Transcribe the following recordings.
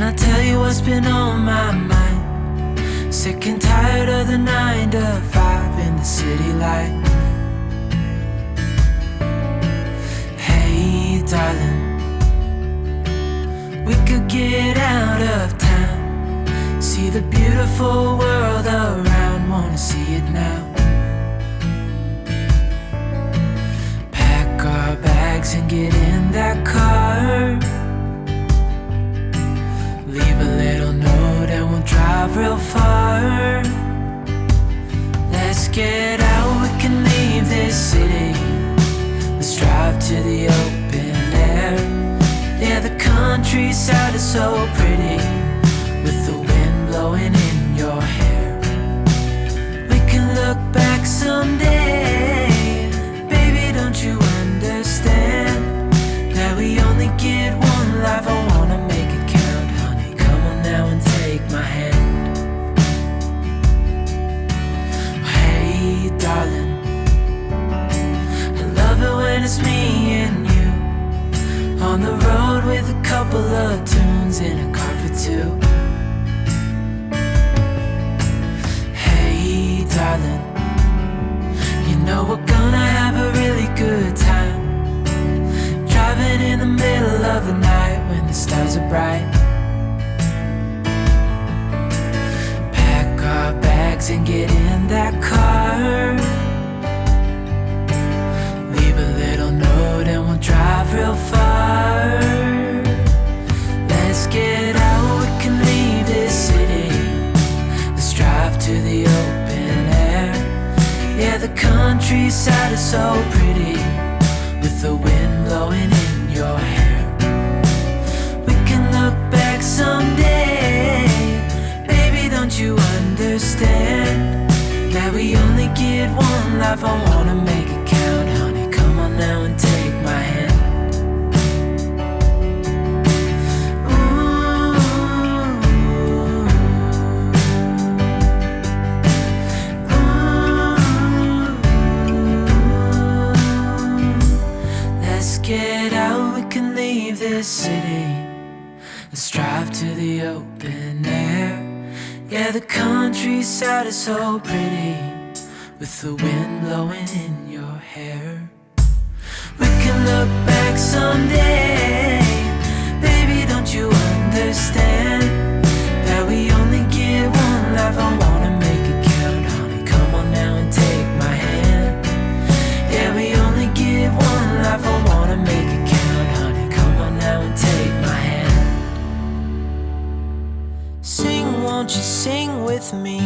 I'll tell you what's been on my mind. Sick and tired of the 9 to 5 in the city life. Hey darling, we could get out of town, see the beautiful world around, wanna see it now. Pack our bags and get in that car, leave a little note and we'll drive real far. Let's get out, we can leave this city. Let's drive to the open air. Yeah, the countryside is so pretty, with the wind blowing in your hair. We can look back someday. Baby, don't you understand that we only get one life? I wanna make it count, honey. Come on now and take my hand. Hey darling, I love it when it's me and you on the road with a couple of tunes in a car for two. Hey darling, you know we're gonna have a really good time, driving in the middle of the night when the stars are bright. Pack our bags and get in that car, leave a little note and we'll drive real far. Let's get out, we can leave this city. Let's drive to the open air. Yeah, the countryside is so pretty, with the wind blowing in your hair. We can look back someday. Baby, don't you understand that we only get one life? I wanna make it count, honey. Come on now and take my hand. Get out, we can leave this city. Let's drive to the open air. Yeah, the countryside is so pretty, with the wind blowing in your hair. We can look back someday. Baby, don't you understand that we only get one life? I wanna make it count, honey. Come on now and take my hand. Yeah, we only get one life. I wanna make it count, honey. Come on now and take my hand. Sing, won't you sing with me?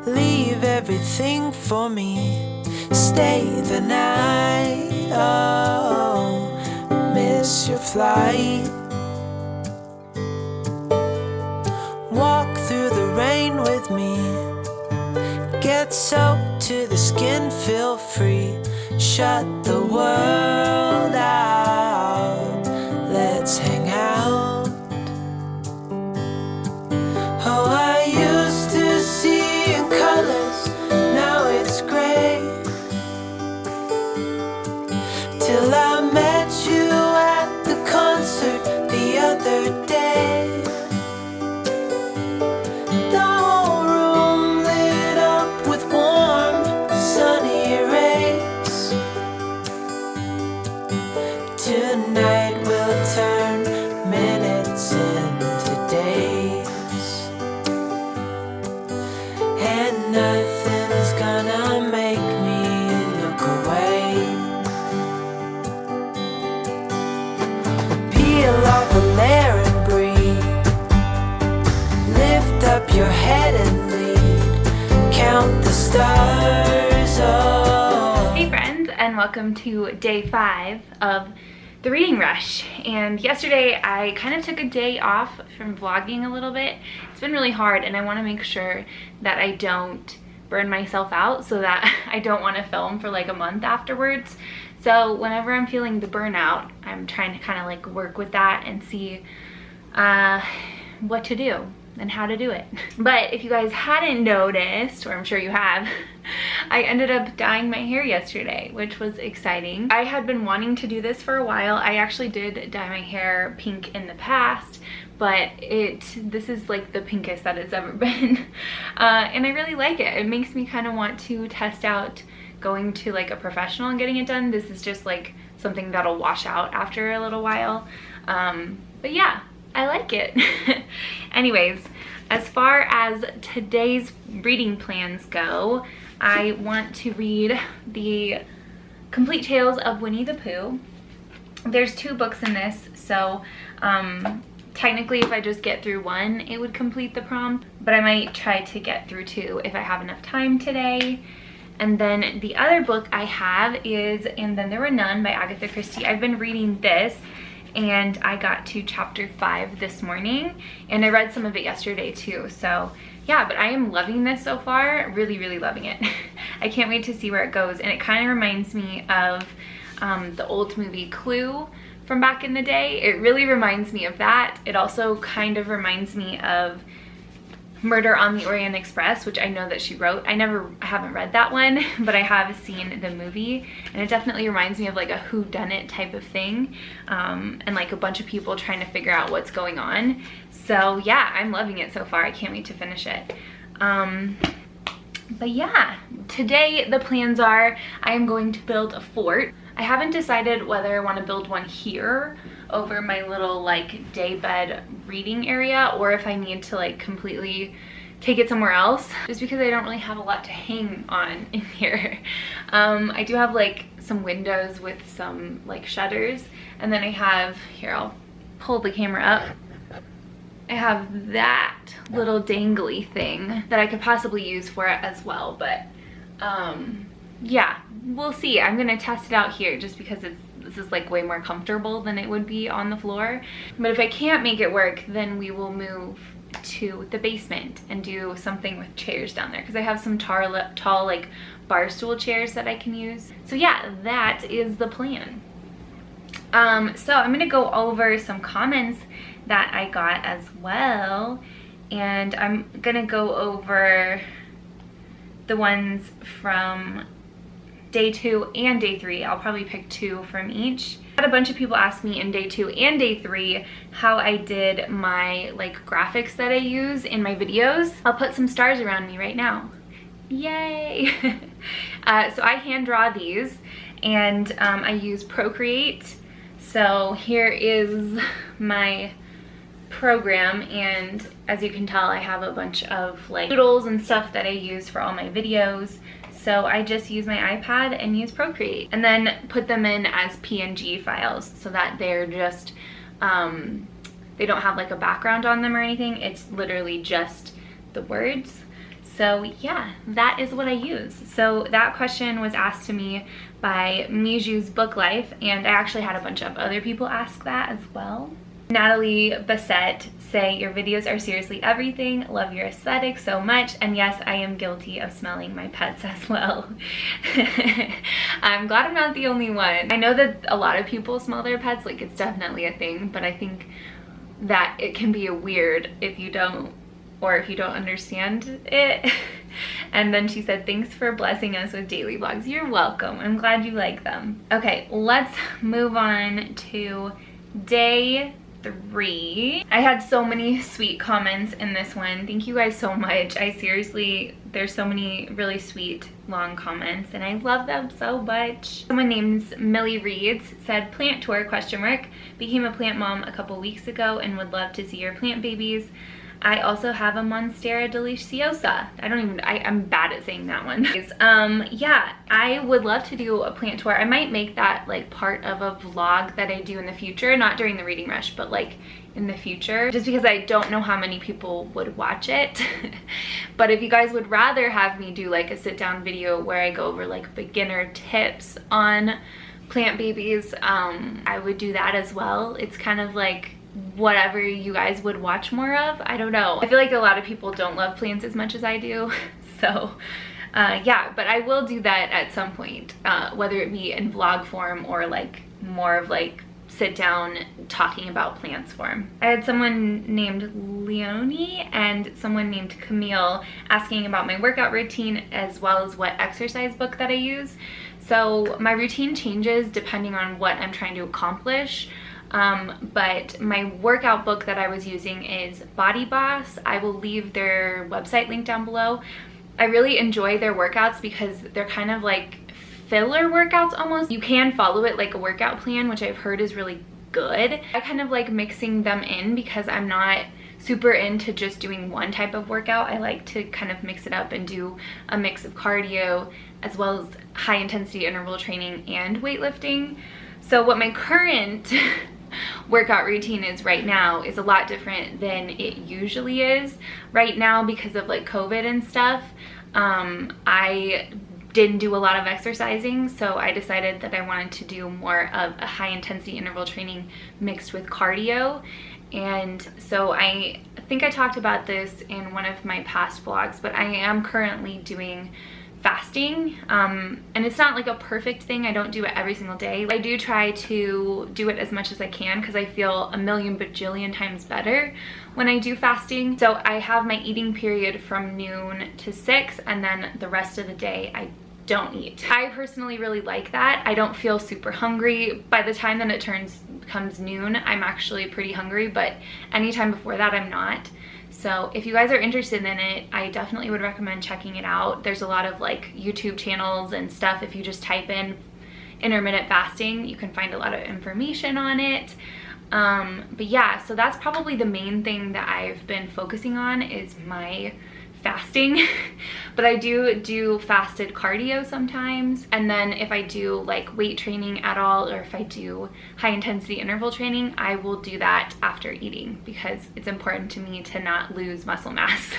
Leave everything for me. Stay the night. Oh, miss your flight. Walk through the rain with me. Get soaked to the skin, feel free. Shut the world out. Let's hang out. Oh, I used to see in colors, now it's gray. Till I met you at the concert the other day. The whole room lit up with warm, sunny rays. Tonight we'll turn minutes into days, and nothing's gonna make me look away. Peel off a layer and breathe. Lift up your head and lead. Count the stars. Oh. Hey friends, and welcome to day 5 of the reading rush. And yesterday I kind of took a day off from vlogging a little bit. It's been really hard, and I want to make sure that I don't burn myself out, so that I don't want to film for like a month afterwards. So whenever I'm feeling the burnout, I'm trying to kind of like work with that and see what to do and how to do it. But if you guys hadn't noticed, or I'm sure you have, I ended up dyeing my hair yesterday, which was exciting. I had been wanting to do this for a while. I actually did dye my hair pink in the past, but this is like the pinkest that it's ever been. And I really like it. It makes me kind of want to test out going to like a professional and getting it done. This is just like something that'll wash out after a little while. But yeah, I like it. Anyways, as far as today's reading plans go, I want to read the Complete Tales of Winnie the Pooh. There's 2 books in this, so technically if I just get through one, it would complete the prompt, but I might try to get through 2 if I have enough time today. And then the other book I have is And Then There Were None by Agatha Christie. I've been reading this, and I got to chapter 5 this morning, and I read some of it yesterday too. So yeah, but I am loving this so far. Really, really loving it. I can't wait to see where it goes. And it kind of reminds me of the old movie Clue from back in the day. It really reminds me of that. It also kind of reminds me of Murder on the Orient Express, which I know that she wrote. I haven't read that one, but I have seen the movie, and it definitely reminds me of like a whodunit type of thing, and like a bunch of people trying to figure out what's going on. So yeah, I'm loving it so far. I can't wait to finish it. But yeah, today the plans are I am going to build a fort. I haven't decided whether I want to build one here over my little like daybed reading area, or if I need to like completely take it somewhere else, just because I don't really have a lot to hang on in here. I do have like some windows with some like shutters, and then I have, here I'll pull the camera up, I have that little dangly thing that I could possibly use for it as well. But yeah, we'll see. I'm gonna test it out here just because this is like way more comfortable than it would be on the floor. But if I can't make it work, then we will move to the basement and do something with chairs down there, because I have some tall like bar stool chairs that I can use. So yeah, that is the plan. So I'm gonna go over some comments that I got as well, and I'm gonna go over the ones from day 2 and day 3. I'll probably pick 2 from each. I had a bunch of people ask me in day 2 and day 3 how I did my like graphics that I use in my videos. I'll put some stars around me right now. Yay! So I hand draw these, and I use Procreate. So here is my program, and as you can tell, I have a bunch of like doodles and stuff that I use for all my videos. So I just use my iPad and use Procreate, and then put them in as PNG files so that they're just, they don't have like a background on them or anything. It's literally just the words. So yeah, that is what I use. So that question was asked to me by Miju's Book Life, and I actually had a bunch of other people ask that as well. Natalie Bassett say, your videos are seriously everything. Love your aesthetic so much. And yes, I am guilty of smelling my pets as well. I'm glad I'm not the only one. I know that a lot of people smell their pets, like it's definitely a thing, but I think that it can be a weird if you don't, or if you don't understand it. And then she said, thanks for blessing us with daily vlogs. You're welcome. I'm glad you like them. Okay, let's move on to day 3. I had so many sweet comments in this one. Thank you guys so much. I seriously, there's so many really sweet long comments, and I love them so much. Someone named Millie Reeds said, plant tour, ? Became a plant mom a couple weeks ago and would love to see your plant babies. I also have a Monstera deliciosa. I'm bad at saying that one. Yeah, I would love to do a plant tour. I might make that like part of a vlog that I do in the future, not during the reading rush, but like in the future, just because I don't know how many people would watch it. But if you guys would rather have me do like a sit down video where I go over like beginner tips on plant babies, I would do that as well. It's kind of like whatever you guys would watch more of. I don't know. I feel like a lot of people don't love plants as much as I do. So yeah, but I will do that at some point, whether it be in vlog form or like more of like sit down talking about plants for him. I had someone named Leonie and someone named Camille asking about my workout routine as well as what exercise book that I use. So my routine changes depending on what I'm trying to accomplish. But my workout book that I was using is Body Boss. I will leave their website link down below. I really enjoy their workouts because they're kind of like filler workouts almost. You can follow it like a workout plan, which I've heard is really good. I kind of like mixing them in because I'm not super into just doing one type of workout. I like to kind of mix it up and do a mix of cardio as well as high intensity interval training and weightlifting. So what my current workout routine is right now is a lot different than it usually is right now because of like COVID and stuff. I didn't do a lot of exercising, so I decided that I wanted to do more of a high intensity interval training mixed with cardio. And so I think I talked about this in one of my past vlogs, but I am currently doing fasting, and it's not like a perfect thing. I don't do it every single day. I do try to do it as much as I can because I feel a million bajillion times better when I do fasting. So I have my eating period from noon to 6, and then the rest of the day I don't eat. I personally really like that. I don't feel super hungry. By the time that it comes noon, I'm actually pretty hungry, but anytime before that I'm not. So if you guys are interested in it, I definitely would recommend checking it out. There's a lot of like YouTube channels and stuff. If you just type in intermittent fasting, you can find a lot of information on it. But yeah, so that's probably the main thing that I've been focusing on is my fasting. But I do fasted cardio sometimes, and then if I do like weight training at all, or if I do high intensity interval training, I will do that after eating because it's important to me to not lose muscle mass.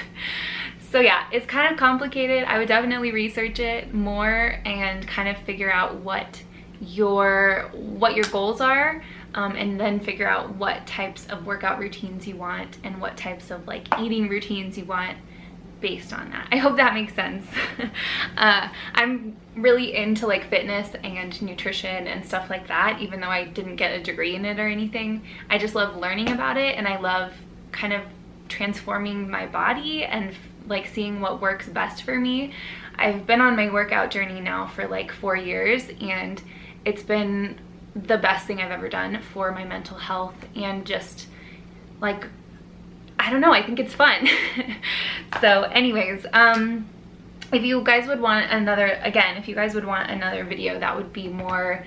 So yeah, it's kind of complicated. I would definitely research it more and kind of figure out what your goals are, and then figure out what types of workout routines you want and what types of like eating routines you want based on that. I hope that makes sense. I'm really into like fitness and nutrition and stuff like that, even though I didn't get a degree in it or anything. I just love learning about it, and I love kind of transforming my body and like seeing what works best for me. I've been on my workout journey now for like 4 years, and it's been the best thing I've ever done for my mental health and just like, I don't know, I think it's fun. So anyways, if you guys would want another video that would be more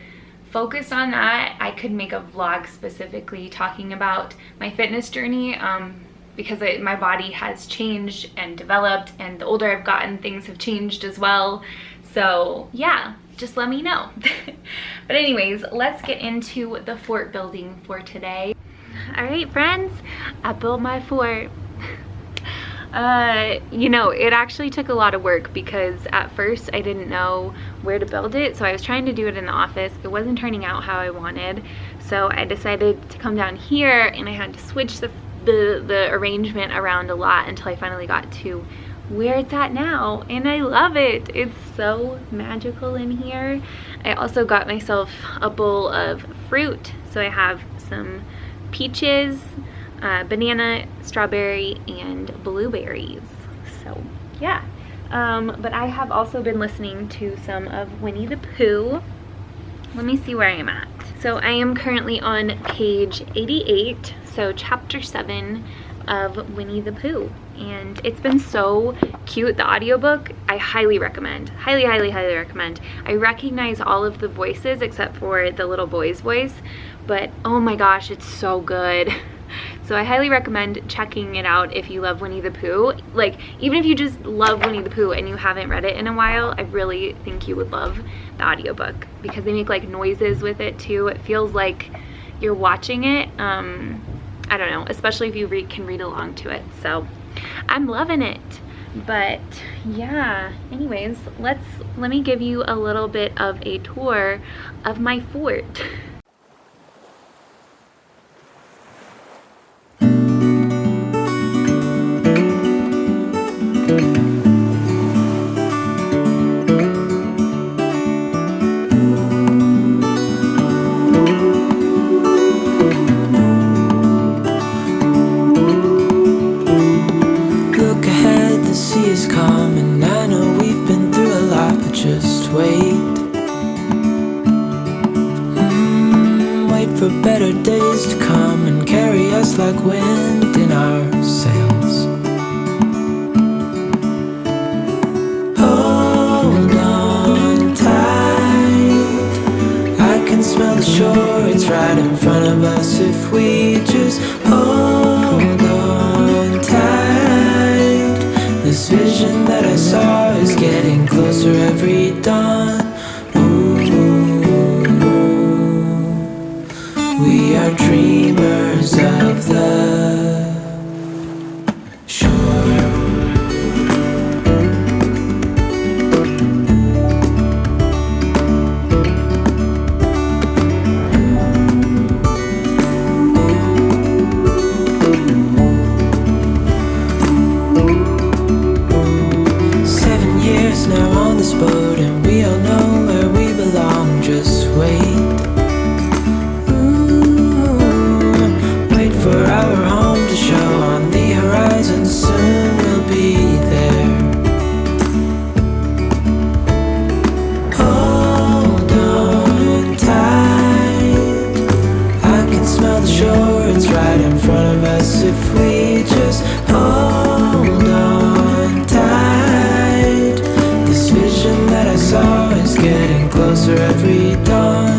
focused on that, I could make a vlog specifically talking about my fitness journey, because my body has changed and developed, and the older I've gotten, things have changed as well. So yeah, just let me know. But anyways, let's get into the fort building for today. All right, friends, I built my fort. You know, it actually took a lot of work because at first I didn't know where to build it, so I was trying to do it in the office. It wasn't turning out how I wanted, so I decided to come down here, and I had to switch the arrangement around a lot until I finally got to where it's at now, and I love it. It's so magical in here. I also got myself a bowl of fruit, so I have some peaches, banana, strawberry, and blueberries. So yeah, but I have also been listening to some of Winnie the Pooh. Let me see where I am at. So I am currently on page 88, so chapter 7 of Winnie the Pooh, and it's been so cute. The audiobook I highly recommend. Highly recommend. I recognize all of the voices except for the little boy's voice, but oh my gosh, it's so good. So I highly recommend checking it out if you love Winnie the Pooh. Like, even if you just love Winnie the Pooh and you haven't read it in a while, I really think you would love the audiobook because they make like noises with it too. It feels like you're watching it. I don't know, especially if you can read along to it. So I'm loving it. But yeah, anyways, let me give you a little bit of a tour of my fort. for better days to come and carry us like wind in our sails. Hold on tight, I can smell the shore, it's right in front of us if we just hold on tight. This vision that I saw is getting closer every dawn. We are dreamers of the shore. 7 years now on this boat, and we all know where we belong. Just wait. For our home to show on the horizon, soon we'll be there. Hold on tight, I can smell the shore, it's right in front of us if we just hold on tight. This vision that I saw is getting closer every dawn.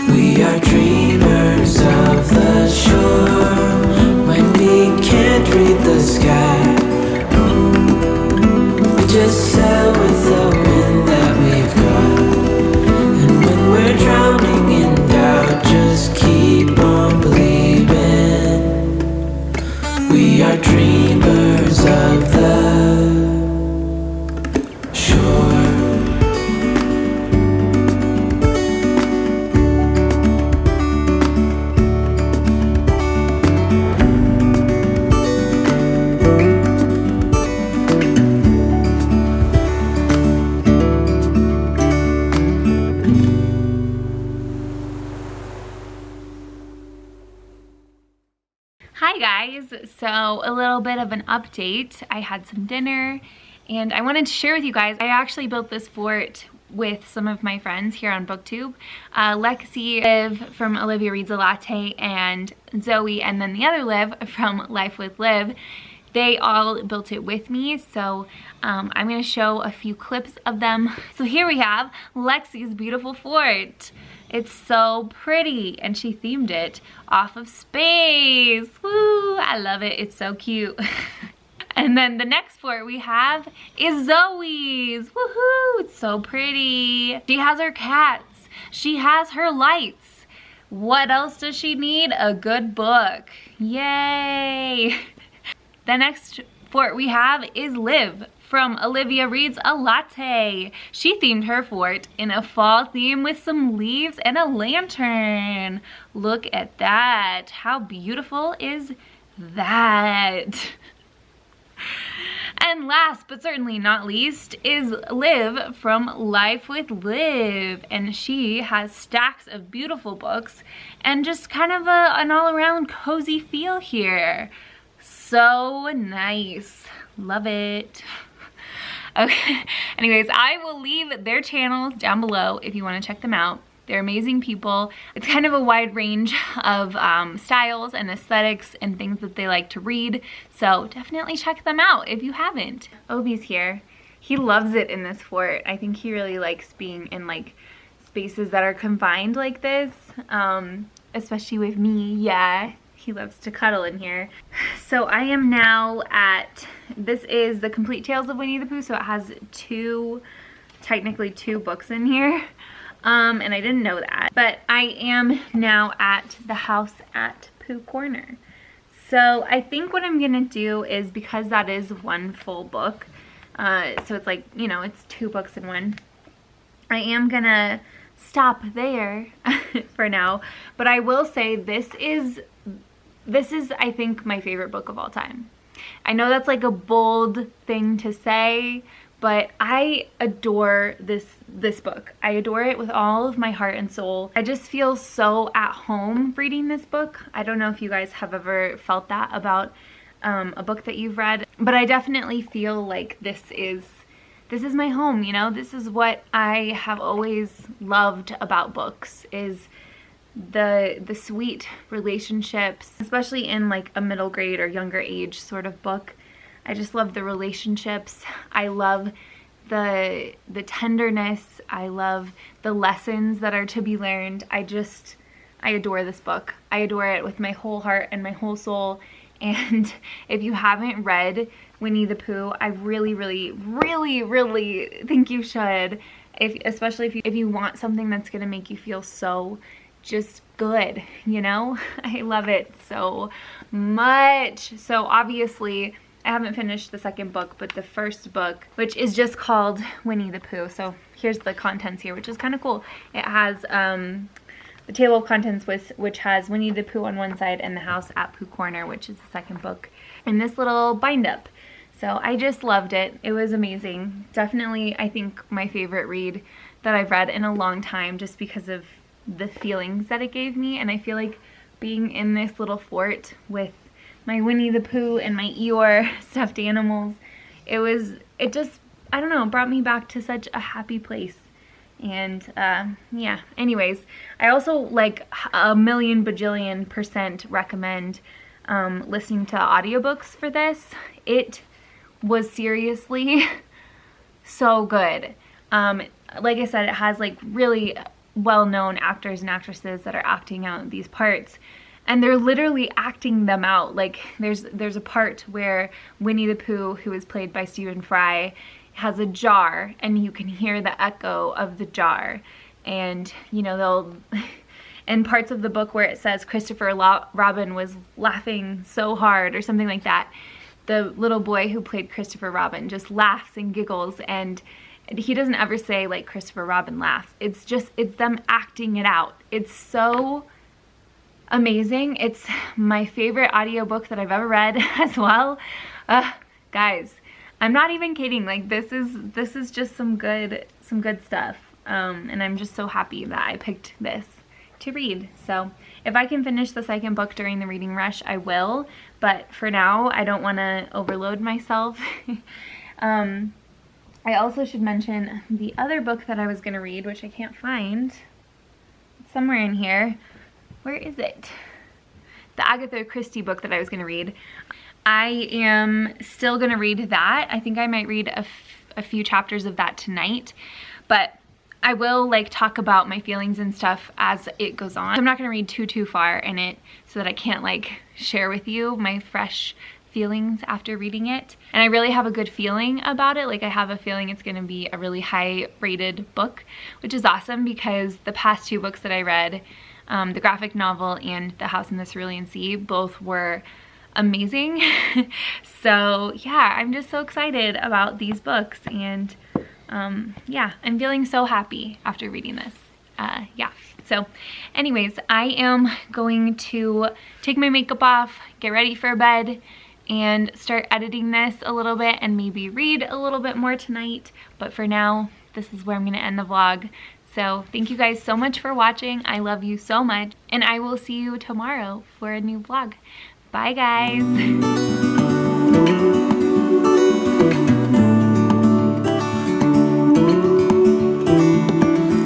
We are dreamers of the shore when we can't read the sky. We just sail with the wind that we've got. And when we're drowning in doubt, just keep on believing. We are dreamers of the shore. Hi guys, so a little bit of an update. I had some dinner and I wanted to share with you guys. I actually built this fort with some of my friends here on Booktube. Lexi, Liv from Olivia Reads a Latte, and Zoe, and then the other Liv from Life with Liv. They all built it with me, so I'm going to show a few clips of them. So here we have Lexi's beautiful fort. It's so pretty, and she themed it off of space. Woo! I love it. It's so cute. And then the next fort we have is Zoe's. Woohoo! It's so pretty. She has her cats. She has her lights. What else does she need? A good book. Yay! The next fort we have is Liv from Olivia Reads a Latte. She themed her fort in a fall theme with some leaves and a lantern. Look at that. How beautiful is that? And last but certainly not least is Liv from Life with Liv, and she has stacks of beautiful books and just kind of an all-around cozy feel here. So nice. Love it. Okay, anyways, I will leave their channels down below if you want to check them out. They're amazing people. It's kind of a wide range of styles and aesthetics and things that they like to read, so definitely check them out if you haven't. Obi's here. He loves it in this fort. I think he really likes being in like spaces that are confined like this, especially with me. Yeah, he loves to cuddle in here. So I am now at, this is the Complete Tales of Winnie the Pooh, so it has technically two books in here. And I didn't know that. But I am now at the house at Pooh Corner. So I think what I'm gonna do is, because that is one full book, so it's like, you know, it's two books in one, I am gonna stop there for now. But I will say this is I think my favorite book of all time. I know that's like a bold thing to say, but I adore this book. I adore it with all of my heart and soul. I just feel so at home reading this book. I don't know if you guys have ever felt that about a book that you've read, but I definitely feel like this is this is my home, you know? This is what I have always loved about books, is the sweet relationships, especially in like a middle grade or younger age sort of book. I just love the relationships. I love the tenderness. I love the lessons that are to be learned. I adore this book. I adore it with my whole heart and my whole soul. And if you haven't read Winnie the Pooh, I really, really, really, really think you should. Especially if you want something that's gonna make you feel so just good, you know? I love it so much. So obviously, I haven't finished the second book, but the first book, which is just called Winnie the Pooh. So here's the contents here, which is kind of cool. It has the table of contents, which has Winnie the Pooh on one side and the house at Pooh Corner, which is the second book, and this little bind up. So I just loved it. It was amazing. Definitely, I think, my favorite read that I've read in a long time, just because of the feelings that it gave me. And I feel like being in this little fort with my Winnie the Pooh and my Eeyore stuffed animals, it just, I don't know, brought me back to such a happy place. And yeah, anyways, I also like a million bajillion % recommend listening to audiobooks for this. It was seriously so good. Like I said, it has like really well-known actors and actresses that are acting out these parts, and they're literally acting them out. Like there's a part where Winnie the Pooh, who is played by Stephen Fry, has a jar, and you can hear the echo of the jar. And you know, they'll in parts of the book where it says Christopher Robin was laughing so hard or something like that, the little boy who played Christopher Robin just laughs and giggles, and he doesn't ever say like Christopher Robin laughs. It's them acting it out. It's so amazing. It's my favorite audiobook that I've ever read as well. Guys, I'm not even kidding. Like this is just some good stuff. And I'm just so happy that I picked this to read. So if I can finish the second book during the reading rush, I will. But for now, I don't want to overload myself. I also should mention the other book that I was going to read, which I can't find. It's somewhere in here. Where is it? The Agatha Christie book that I was going to read. I am still going to read that. I think I might read a few chapters of that tonight. But I will like talk about my feelings and stuff as it goes on. I'm not going to read too far in it so that I can't like share with you my fresh feelings after reading it. And I really have a good feeling about it. Like I have a feeling it's going to be a really high rated book, which is awesome because the past two books that I read, the graphic novel and The House in the Cerulean Sea, both were amazing. So yeah, I'm just so excited about these books, and yeah, I'm feeling so happy after reading this. Yeah, so anyways, I am going to take my makeup off, get ready for bed, and start editing this a little bit and maybe read a little bit more tonight. But for now, this is where I'm going to end the vlog. So thank you guys so much for watching. I love you so much, and I will see you tomorrow for a new vlog. Bye guys.